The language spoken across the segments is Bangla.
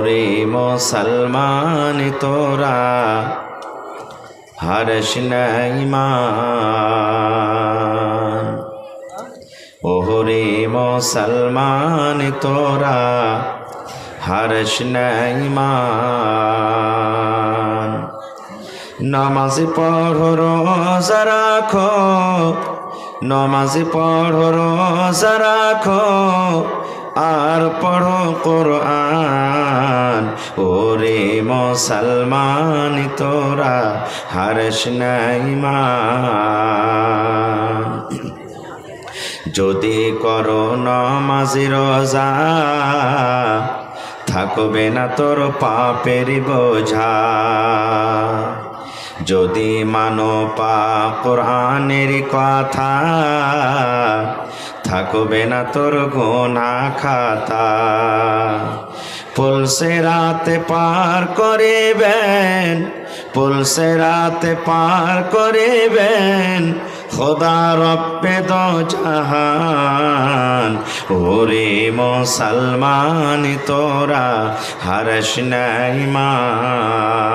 ওরে মুসলমান তোরা হারস না ঈমান। ওরে মুসলমান তোরা হারস না ঈমান। নামাজ পড়ো রোজা রাখো, নামাজ পড়ো রোজা রাখো, আর পড়ো কোরআন। ওরে মুসলমান তোরা হারস না ঈমান। যদি করো নামাজ রোজা, থাকবে না তোর পাপের বোঝা। যদি মানো পাক কোরআনের কথা, থাকবে না তোর গুনাহ খাতা। পুলসে রাতে পার করিবেন, পুলসে রাতে পার করিবেন খোদা রব্বে দো জাহান। ওরে মুসলমান তোরা হারস না ঈমান।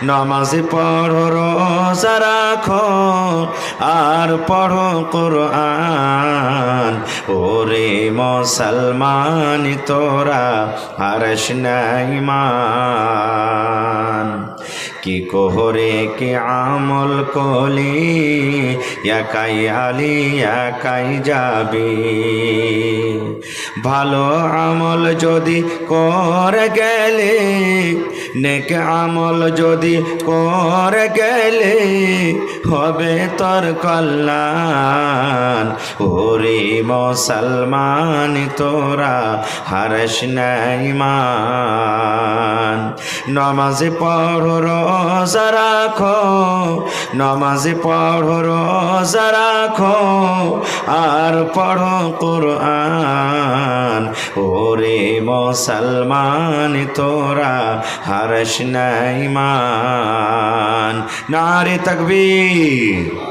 নামাজ পড়ো রোজা রাখো, আর পড়ো কোরআন। ওরে মুসলমান তোরা হারস না ঈমান। কি কোহরে কি আমল কলি, একাই আলি একাই যাবি। ভালো আমল যদি করে গেলে, নেক আমল যদি করে গেলে, হবে তোর কল্যাণ। ওরে মুসলমান তোরা হারস না ঈমান। নামাজ পড়ো রোজা রাখো, নামাজ পড়ো রোজা রাখো, আর পড়ো কোরআন। ওরে মুসলমান তোরা হারস না ঈমান। নারে তাকবীর।